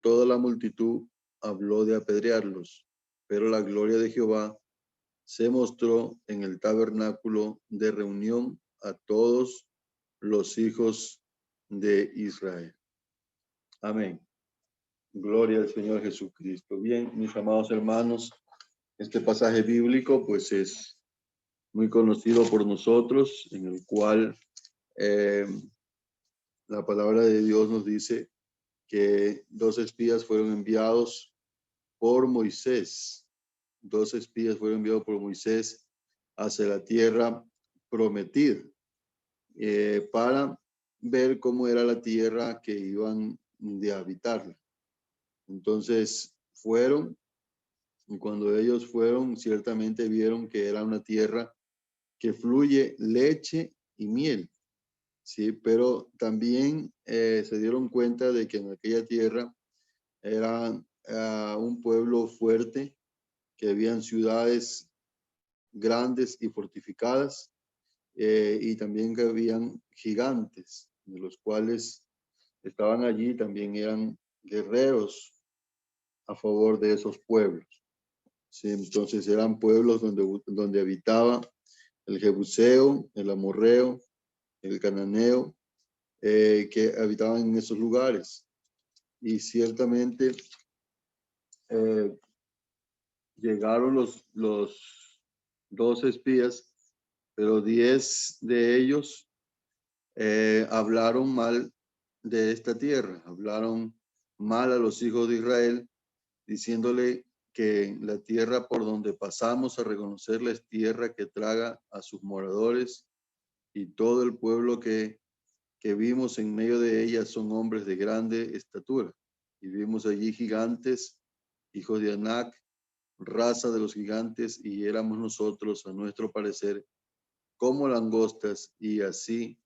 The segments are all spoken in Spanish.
toda la multitud habló de apedrearlos, pero la gloria de Jehová se mostró en el tabernáculo de reunión a todos los hijos de Israel. Amén. Gloria al Señor Jesucristo. Bien, mis amados hermanos, este pasaje bíblico pues es muy conocido por nosotros, en el cual la palabra de Dios nos dice que 2 espías fueron enviados por Moisés. 2 espías fueron enviados por Moisés hacia la tierra prometida para ver cómo era la tierra que iban de habitarla. Entonces fueron, y cuando ellos fueron, ciertamente vieron que era una tierra que fluye leche y miel, ¿sí? Pero también se dieron cuenta de que en aquella tierra era un pueblo fuerte, que habían ciudades grandes y fortificadas, y también que habían gigantes, de los cuales estaban allí, también eran guerreros a favor de esos pueblos. Sí, entonces eran pueblos donde habitaba el Jebuseo, el Amorreo, el Cananeo, que habitaban en esos lugares. Y ciertamente llegaron los 12 espías, pero 10 de ellos hablaron mal de esta tierra, hablaron mal a los hijos de Israel, diciéndole que la tierra por donde pasamos a reconocerla es tierra que traga a sus moradores, y todo el pueblo que vimos en medio de ella son hombres de grande estatura. Y vimos allí gigantes, hijos de Anac, raza de los gigantes, y éramos nosotros, a nuestro parecer, como langostas, y así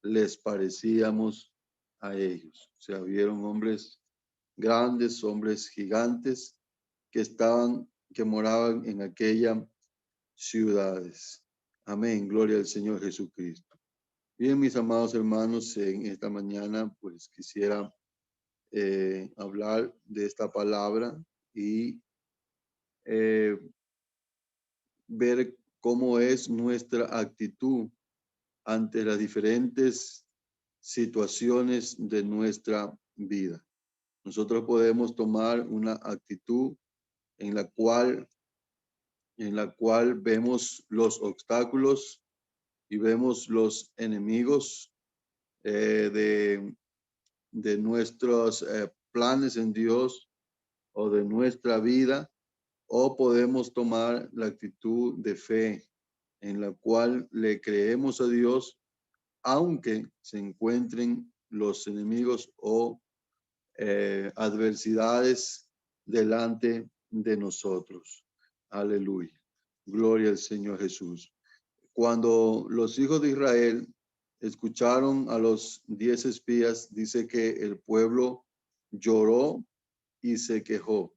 les parecíamos a ellos. O sea, vieron hombres grandes, hombres gigantes que moraban en aquellas ciudades. Amén, gloria al Señor Jesucristo. Bien, mis amados hermanos, en esta mañana pues quisiera hablar de esta palabra y ver cómo es nuestra actitud ante las diferentes situaciones de nuestra vida. Nosotros podemos tomar una actitud en la cual vemos los obstáculos y vemos los enemigos de nuestros planes en Dios o de nuestra vida, o podemos tomar la actitud de fe en la cual le creemos a Dios, aunque se encuentren los enemigos o adversidades delante de nosotros. Aleluya. Gloria al Señor Jesús. Cuando los hijos de Israel escucharon a los 10 espías, dice que el pueblo lloró y se quejó.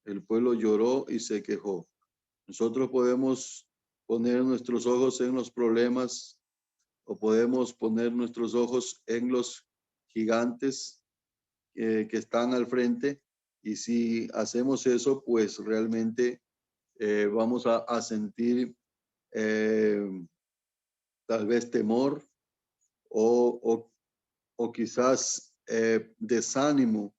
El pueblo lloró y se quejó. Nosotros podemos poner nuestros ojos en los problemas, o podemos poner nuestros ojos en los gigantes que están al frente, y si hacemos eso, pues realmente vamos a sentir tal vez temor o quizás desánimo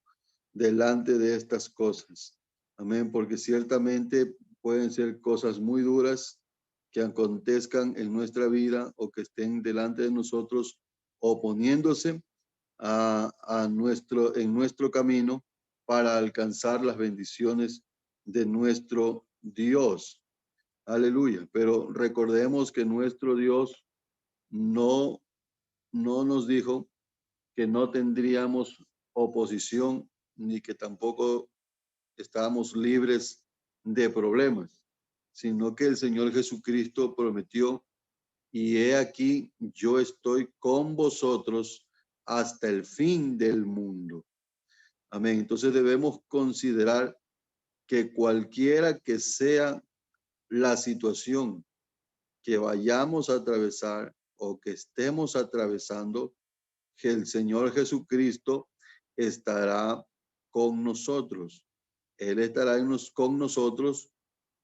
delante de estas cosas. Amén, porque ciertamente pueden ser cosas muy duras que acontezcan en nuestra vida o que estén delante de nosotros, oponiéndose en nuestro camino para alcanzar las bendiciones de nuestro Dios. Aleluya. Pero recordemos que nuestro Dios no nos dijo que no tendríamos oposición, ni que tampoco estábamos libres de problemas, sino que el Señor Jesucristo prometió: y he aquí, yo estoy con vosotros hasta el fin del mundo. Amén. Entonces debemos considerar que cualquiera que sea la situación que vayamos a atravesar o que estemos atravesando, que el Señor Jesucristo estará con nosotros. Él estará con nosotros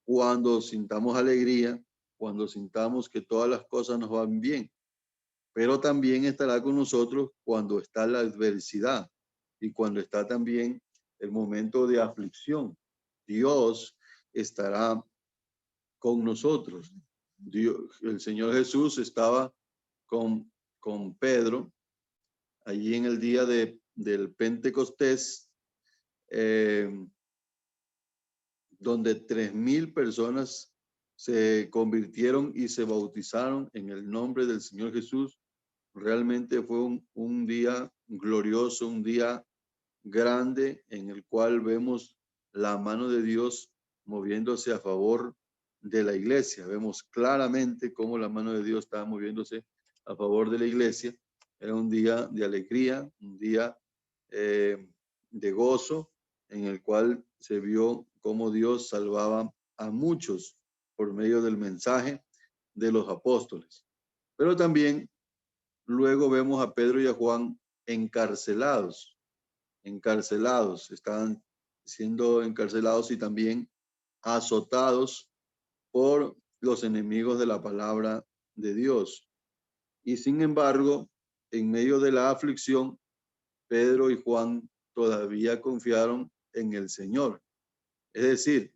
cuando sintamos alegría, cuando sintamos que todas las cosas nos van bien, pero también estará con nosotros cuando está la adversidad y cuando está también el momento de aflicción. Dios estará con nosotros. Dios, el Señor Jesús estaba con Pedro allí en el día del Pentecostés, donde 3,000 personas se convirtieron y se bautizaron en el nombre del Señor Jesús. Realmente fue un día glorioso, un día grande en el cual vemos la mano de Dios moviéndose a favor de la iglesia. Vemos claramente cómo la mano de Dios estaba moviéndose a favor de la iglesia. Era un día de alegría, un día de gozo, en el cual se vio cómo Dios salvaba a muchos por medio del mensaje de los apóstoles. Pero también luego vemos a Pedro y a Juan encarcelados, estaban siendo encarcelados y también azotados por los enemigos de la palabra de Dios. Y sin embargo, en medio de la aflicción, Pedro y Juan todavía confiaron en el Señor. Es decir,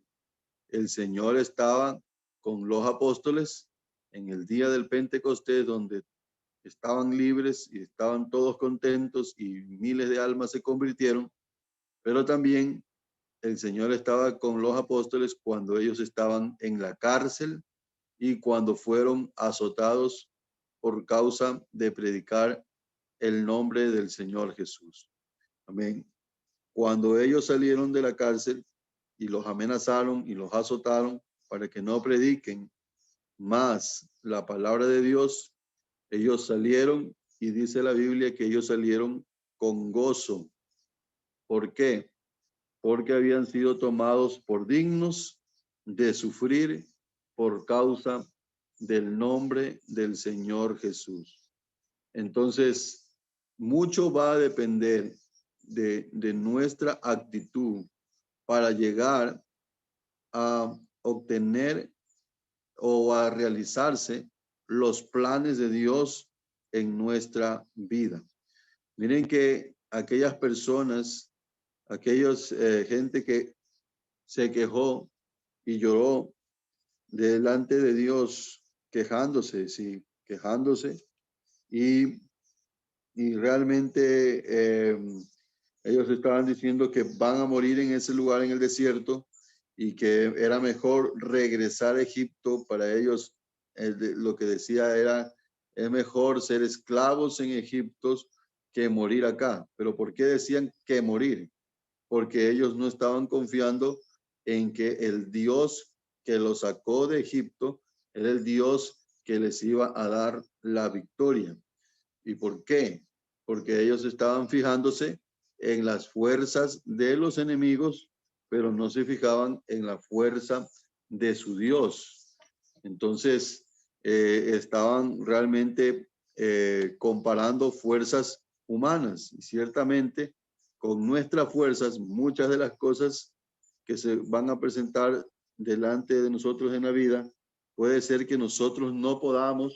el Señor estaba con los apóstoles en el día del Pentecostés, donde estaban libres y estaban todos contentos y miles de almas se convirtieron, pero también el Señor estaba con los apóstoles cuando ellos estaban en la cárcel y cuando fueron azotados por causa de predicar el nombre del Señor Jesús. Amén. Cuando ellos salieron de la cárcel y los amenazaron y los azotaron para que no prediquen más la palabra de Dios, ellos salieron y dice la Biblia que ellos salieron con gozo. ¿Por qué? Porque habían sido tomados por dignos de sufrir por causa del nombre del Señor Jesús. Entonces, mucho va a depender de nuestra actitud para llegar a obtener o a realizarse los planes de Dios en nuestra vida. Miren que aquellas personas, gente que se quejó y lloró delante de Dios, quejándose, sí, quejándose, y realmente ellos estaban diciendo que van a morir en ese lugar en el desierto y que era mejor regresar a Egipto. Para ellos lo que decía era, es mejor ser esclavos en Egipto que morir acá. Pero ¿por qué decían que morir? Porque ellos no estaban confiando en que el Dios que los sacó de Egipto era el Dios que les iba a dar la victoria. ¿Y por qué? Porque ellos estaban fijándose en las fuerzas de los enemigos, pero no se fijaban en la fuerza de su Dios. Entonces, estaban realmente comparando fuerzas humanas. Y ciertamente, con nuestras fuerzas, muchas de las cosas que se van a presentar delante de nosotros en la vida, puede ser que nosotros no podamos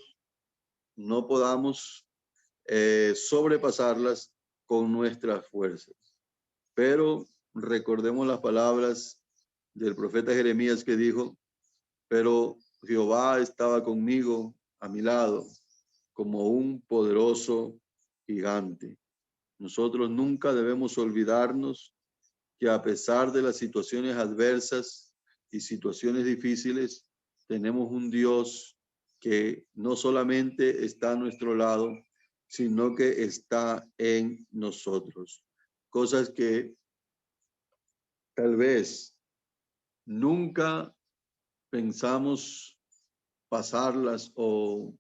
sobrepasarlas con nuestras fuerzas. Pero recordemos las palabras del profeta Jeremías que dijo, pero Jehová estaba conmigo a mi lado como un poderoso gigante. Nosotros nunca debemos olvidarnos que a pesar de las situaciones adversas y situaciones difíciles, tenemos un Dios que no solamente está a nuestro lado, sino que está en nosotros. Cosas que tal vez nunca pensamos pasarlas o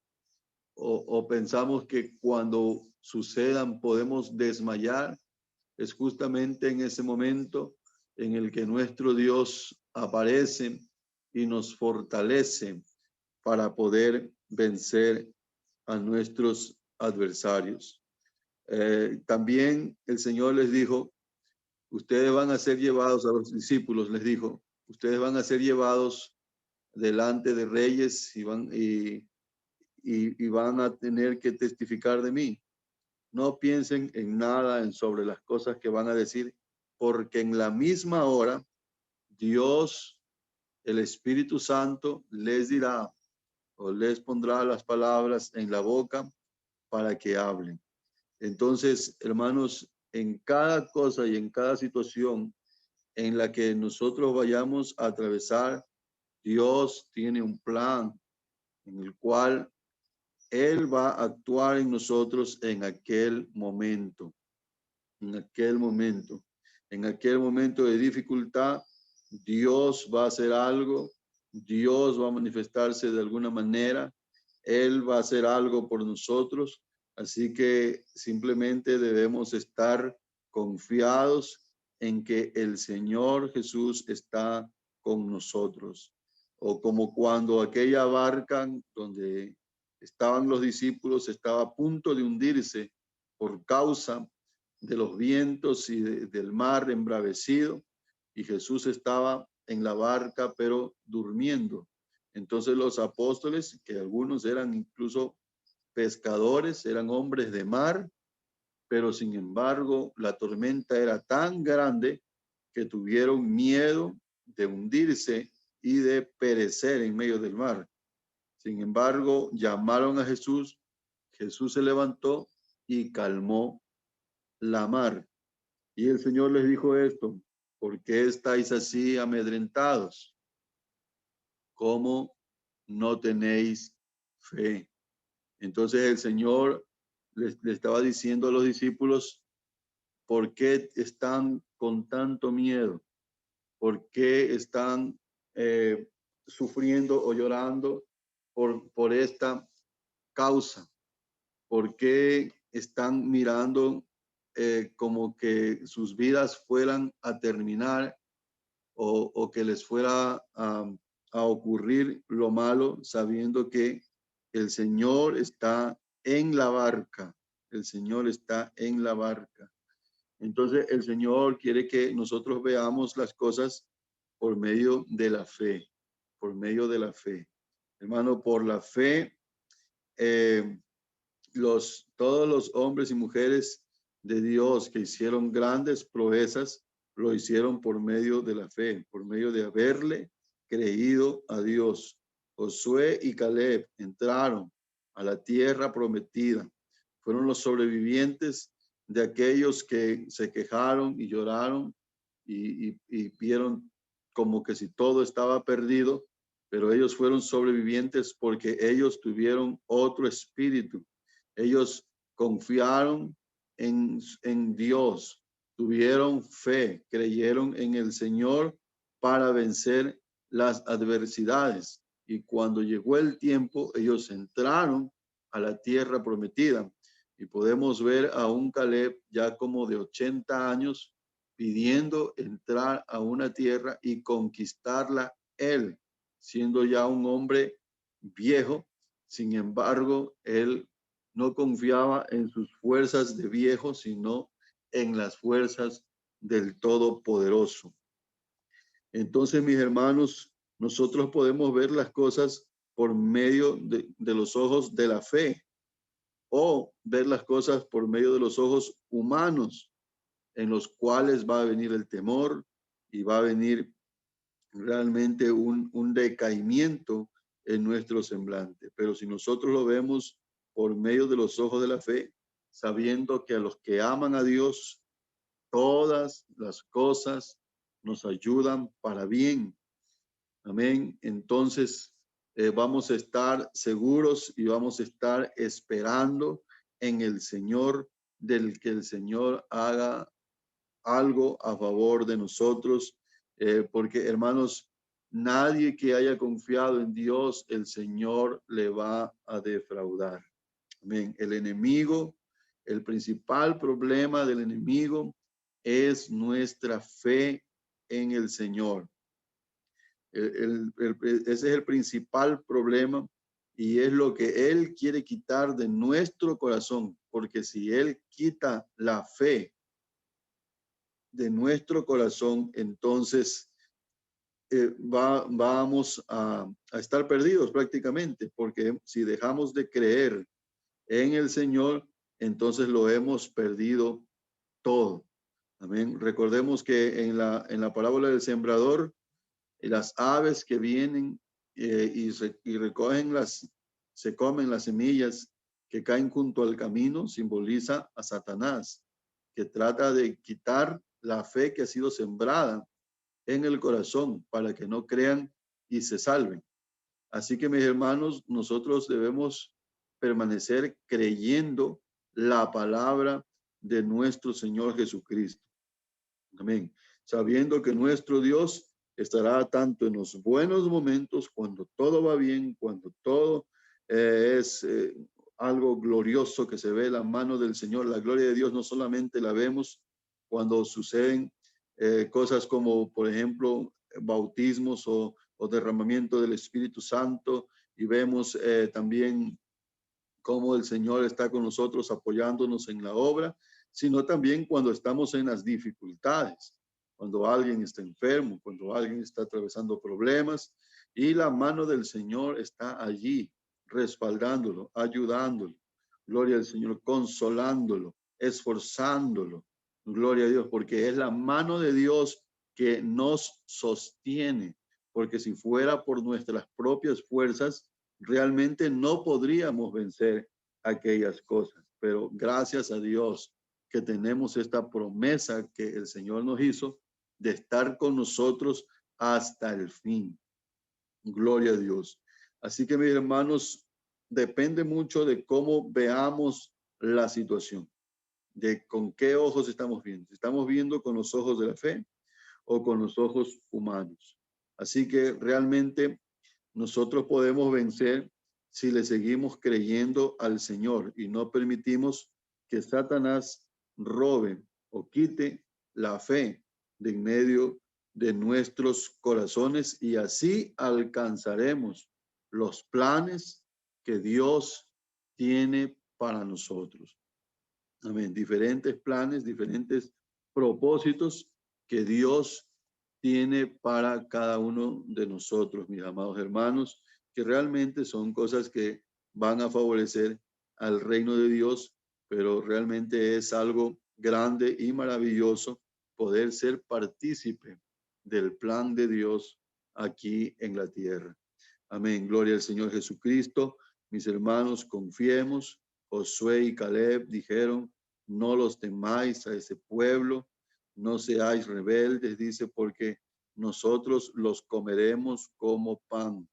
pensamos que cuando sucedan podemos desmayar. Es justamente en ese momento en el que nuestro Dios aparece y nos fortalece para poder vencer a nuestros adversarios. También el Señor les dijo ustedes van a ser llevados, a los discípulos les dijo, ustedes van a ser llevados delante de reyes y van a tener que testificar de mí. No piensen en nada sobre las cosas que van a decir, porque en la misma hora Dios, el Espíritu Santo, les dirá o les pondrá las palabras en la boca para que hablen. Entonces, hermanos, en cada cosa y en cada situación en la que nosotros vayamos a atravesar, Dios tiene un plan en el cual Él va a actuar en nosotros en aquel momento, en aquel momento, en aquel momento de dificultad. Dios va a hacer algo, Dios va a manifestarse de alguna manera, Él va a hacer algo por nosotros. Así que simplemente debemos estar confiados en que el Señor Jesús está con nosotros. O como cuando aquella barca donde estaban los discípulos estaba a punto de hundirse por causa de los vientos y del mar embravecido, y Jesús estaba en la barca pero durmiendo. Entonces los apóstoles, que algunos eran incluso pescadores, eran hombres de mar, pero sin embargo la tormenta era tan grande que tuvieron miedo de hundirse y de perecer en medio del mar. Sin embargo, llamaron a Jesús, Jesús se levantó y calmó la mar. Y el Señor les dijo esto: ¿por qué estáis así amedrentados? ¿Cómo no tenéis fe? Entonces el Señor le estaba diciendo a los discípulos, ¿por qué están con tanto miedo? ¿Por qué están sufriendo o llorando por esta causa? ¿Por qué están mirando como que sus vidas fueran a terminar o que les fuera a ocurrir lo malo, sabiendo que el Señor está en la barca? El Señor está en la barca. Entonces el Señor quiere que nosotros veamos las cosas por medio de la fe, por medio de la fe. Hermano, por la fe, todos los hombres y mujeres de Dios que hicieron grandes proezas, lo hicieron por medio de la fe, por medio de haberle creído a Dios. Josué y Caleb entraron a la tierra prometida. Fueron los sobrevivientes de aquellos que se quejaron y lloraron y vieron como que si todo estaba perdido, pero ellos fueron sobrevivientes porque ellos tuvieron otro espíritu. Ellos confiaron en Dios, tuvieron fe, creyeron en el Señor para vencer las adversidades. Y cuando llegó el tiempo, ellos entraron a la tierra prometida. Y podemos ver a un Caleb ya como de 80 años pidiendo entrar a una tierra y conquistarla él, siendo ya un hombre viejo. Sin embargo, él no confiaba en sus fuerzas de viejo, sino en las fuerzas del Todopoderoso. Entonces, mis hermanos, nosotros podemos ver las cosas por medio de los ojos de la fe, o ver las cosas por medio de los ojos humanos, en los cuales va a venir el temor y va a venir realmente un decaimiento en nuestro semblante. Pero si nosotros lo vemos por medio de los ojos de la fe, sabiendo que a los que aman a Dios, todas las cosas nos ayudan para bien. Amén. Entonces, vamos a estar seguros y vamos a estar esperando en el Señor, del que el Señor haga algo a favor de nosotros, porque hermanos, nadie que haya confiado en Dios, el Señor le va a defraudar. Amén. El enemigo, el principal problema del enemigo es nuestra fe en el Señor. Ese es el principal problema y es lo que Él quiere quitar de nuestro corazón, porque si Él quita la fe de nuestro corazón, entonces vamos a estar perdidos prácticamente, porque si dejamos de creer en el Señor, entonces lo hemos perdido todo. Amén. Recordemos que en la parábola del sembrador, las aves que vienen y recogen se comen las semillas que caen junto al camino, simboliza a Satanás, que trata de quitar la fe que ha sido sembrada en el corazón para que no crean y se salven. Así que, mis hermanos, nosotros debemos permanecer creyendo la palabra de nuestro Señor Jesucristo. Amén. Sabiendo que nuestro Dios estará tanto en los buenos momentos, cuando todo va bien, cuando todo es algo glorioso que se ve la mano del Señor. La gloria de Dios no solamente la vemos cuando suceden cosas como, por ejemplo, bautismos o derramamiento del Espíritu Santo, y vemos también cómo el Señor está con nosotros apoyándonos en la obra, sino también cuando estamos en las dificultades, cuando alguien está enfermo, cuando alguien está atravesando problemas y la mano del Señor está allí respaldándolo, ayudándolo. Gloria al Señor, consolándolo, esforzándolo. Gloria a Dios, porque es la mano de Dios que nos sostiene, porque si fuera por nuestras propias fuerzas, realmente no podríamos vencer aquellas cosas. Pero gracias a Dios que tenemos esta promesa que el Señor nos hizo de estar con nosotros hasta el fin. Gloria a Dios. Así que, mis hermanos, depende mucho de cómo veamos la situación, de con qué ojos estamos viendo. ¿Estamos viendo con los ojos de la fe o con los ojos humanos? Así que realmente nosotros podemos vencer si le seguimos creyendo al Señor y no permitimos que Satanás robe o quite la fe de en medio de nuestros corazones, y así alcanzaremos los planes que Dios tiene para nosotros. Amén. Diferentes planes, diferentes propósitos que Dios tiene para cada uno de nosotros, mis amados hermanos, que realmente son cosas que van a favorecer al reino de Dios, pero realmente es algo grande y maravilloso poder ser partícipe del plan de Dios aquí en la tierra. Amén. Gloria al Señor Jesucristo. Mis hermanos, confiemos. Josué y Caleb dijeron: no los temáis a ese pueblo, no seáis rebeldes, dice, porque nosotros los comeremos como pan.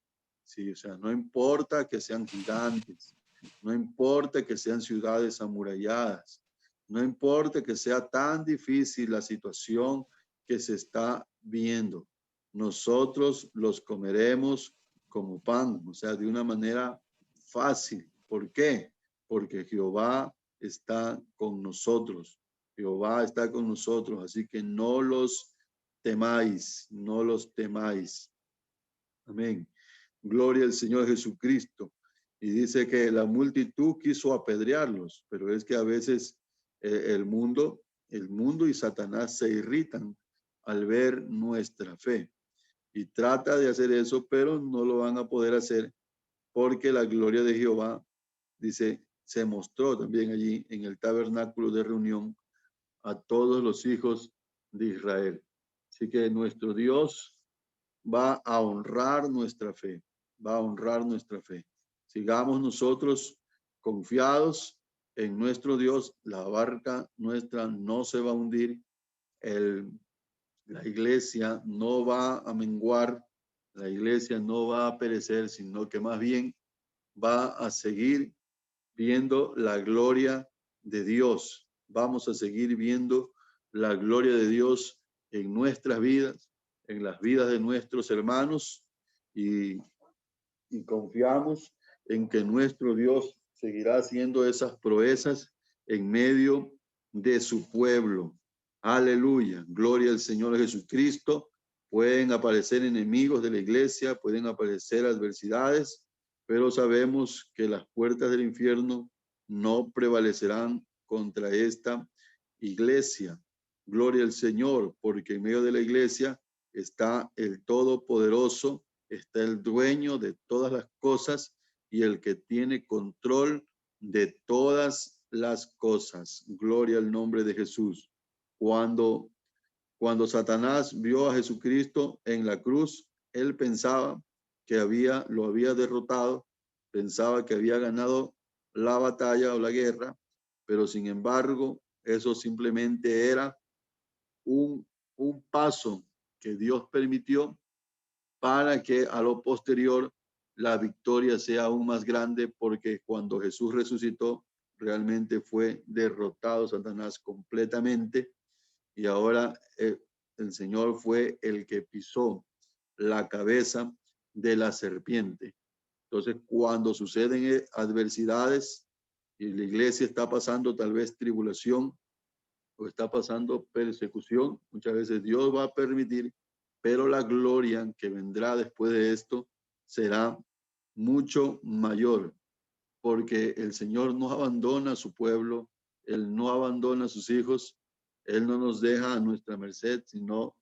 Sí, o sea, no importa que sean gigantes, no importa que sean ciudades amuralladas, no importa que sea tan difícil la situación que se está viendo, nosotros los comeremos como pan, o sea, de una manera fácil. ¿Por qué? Porque Jehová está con nosotros. Jehová está con nosotros, así que no los temáis, no los temáis. Amén. Gloria al Señor Jesucristo. Y dice que la multitud quiso apedrearlos, pero es que a veces el mundo y Satanás se irritan al ver nuestra fe. Y trata de hacer eso, pero no lo van a poder hacer porque la gloria de Jehová, dice, se mostró también allí en el tabernáculo de reunión a todos los hijos de Israel. Así que nuestro Dios va a honrar nuestra fe, va a honrar nuestra fe. Sigamos nosotros confiados en nuestro Dios, la barca nuestra no se va a hundir, la iglesia no va a menguar, la iglesia no va a perecer, sino que más bien va a seguir viendo la gloria de Dios. Vamos a seguir viendo la gloria de Dios en nuestras vidas, en las vidas de nuestros hermanos, y confiamos en que nuestro Dios seguirá haciendo esas proezas en medio de su pueblo. Aleluya, gloria al Señor Jesucristo. Pueden aparecer enemigos de la iglesia, pueden aparecer adversidades, pero sabemos que las puertas del infierno no prevalecerán contra esta iglesia. Gloria al Señor, porque en medio de la iglesia está el Todopoderoso, está el dueño de todas las cosas y el que tiene control de todas las cosas. Gloria al nombre de Jesús. Cuando Satanás vio a Jesucristo en la cruz, él pensaba que lo había derrotado, pensaba que había ganado la batalla o la guerra, pero sin embargo, eso simplemente era un, un paso que Dios permitió para que a lo posterior la victoria sea aún más grande, porque cuando Jesús resucitó, realmente fue derrotado Satanás completamente y ahora el Señor fue el que pisó la cabeza de la serpiente. Entonces, cuando suceden adversidades y la iglesia está pasando tal vez tribulación o está pasando persecución, muchas veces Dios va a permitir, pero la gloria que vendrá después de esto será mucho mayor, porque el Señor no abandona a su pueblo, Él no abandona a sus hijos, Él no nos deja a nuestra merced, sino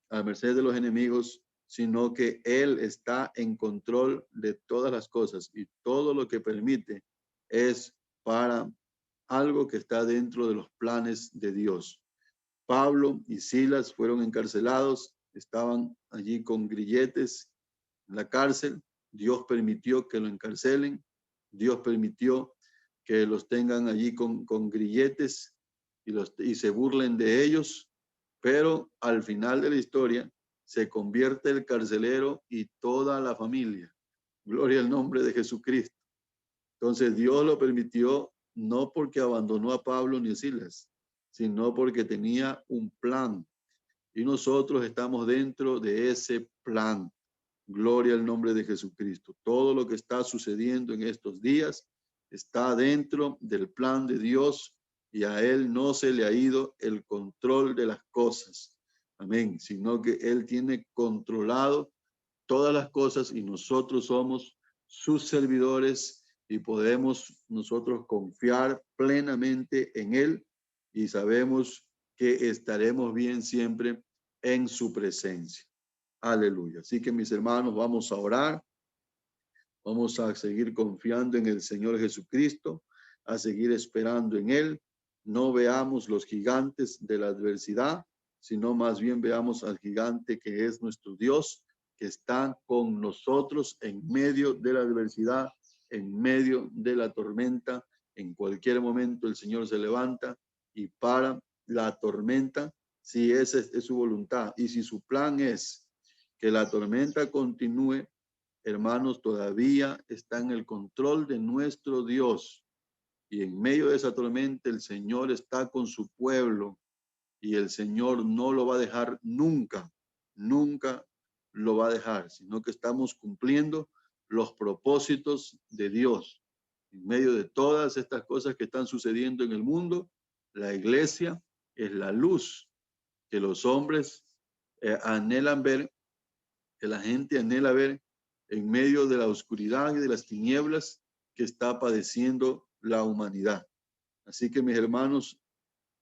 a merced de los enemigos, sino que Él está en control de todas las cosas y todo lo que permite es para algo que está dentro de los planes de Dios. Pablo y Silas fueron encarcelados, estaban allí con grilletes en la cárcel. Dios permitió que lo encarcelen, Dios permitió que los tengan allí con grilletes y se burlen de ellos, pero al final de la historia se convierte el carcelero y toda la familia. Gloria al nombre de Jesucristo. Entonces Dios lo permitió no porque abandonó a Pablo ni a Silas, sino porque tenía un plan. Y nosotros estamos dentro de ese plan. Gloria al nombre de Jesucristo. Todo lo que está sucediendo en estos días está dentro del plan de Dios y a Él no se le ha ido el control de las cosas. Amén. Sino que Él tiene controlado todas las cosas y nosotros somos sus servidores y podemos nosotros confiar plenamente en Él y sabemos que estaremos bien siempre en su presencia. Aleluya. Así que mis hermanos, vamos a orar, vamos a seguir confiando en el Señor Jesucristo, a seguir esperando en Él. No veamos los gigantes de la adversidad, sino más bien veamos al gigante que es nuestro Dios, que está con nosotros en medio de la adversidad, en medio de la tormenta. En cualquier momento el Señor se levanta y para la tormenta, si esa es su voluntad y si su plan es que la tormenta continúe, hermanos, todavía está en el control de nuestro Dios. Y en medio de esa tormenta el Señor está con su pueblo y el Señor no lo va a dejar nunca, nunca lo va a dejar, sino que estamos cumpliendo los propósitos de Dios. En medio de todas estas cosas que están sucediendo en el mundo, la iglesia es la luz que los hombres anhelan ver, que la gente anhela ver en medio de la oscuridad y de las tinieblas que está padeciendo la humanidad. Así que mis hermanos,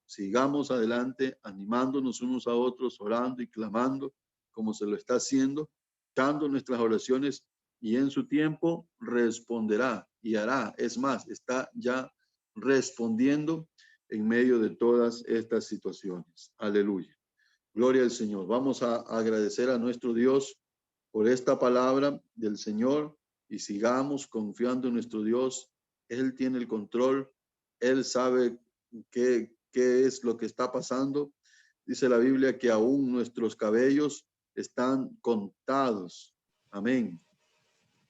sigamos adelante, animándonos unos a otros, orando y clamando como se lo está haciendo, dando nuestras oraciones y en su tiempo responderá y hará. Es más, está ya respondiendo en medio de todas estas situaciones. Aleluya. Gloria al Señor. Vamos a agradecer a nuestro Dios por esta palabra del Señor y sigamos confiando en nuestro Dios. Él tiene el control. Él sabe qué es lo que está pasando. Dice la Biblia que aún nuestros cabellos están contados. Amén.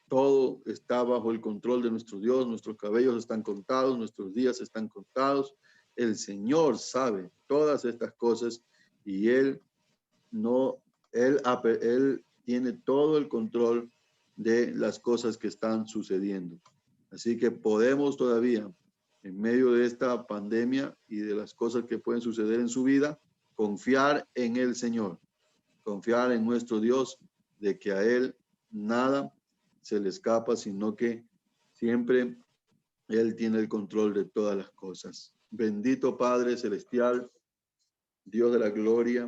Todo está bajo el control de nuestro Dios. Nuestros cabellos están contados, nuestros días están contados. El Señor sabe todas estas cosas y Él no, él tiene todo el control de las cosas que están sucediendo. Así que podemos todavía, en medio de esta pandemia y de las cosas que pueden suceder en su vida, confiar en el Señor, confiar en nuestro Dios, de que a Él nada se le escapa, sino que siempre Él tiene el control de todas las cosas. Bendito Padre Celestial, Dios de la gloria,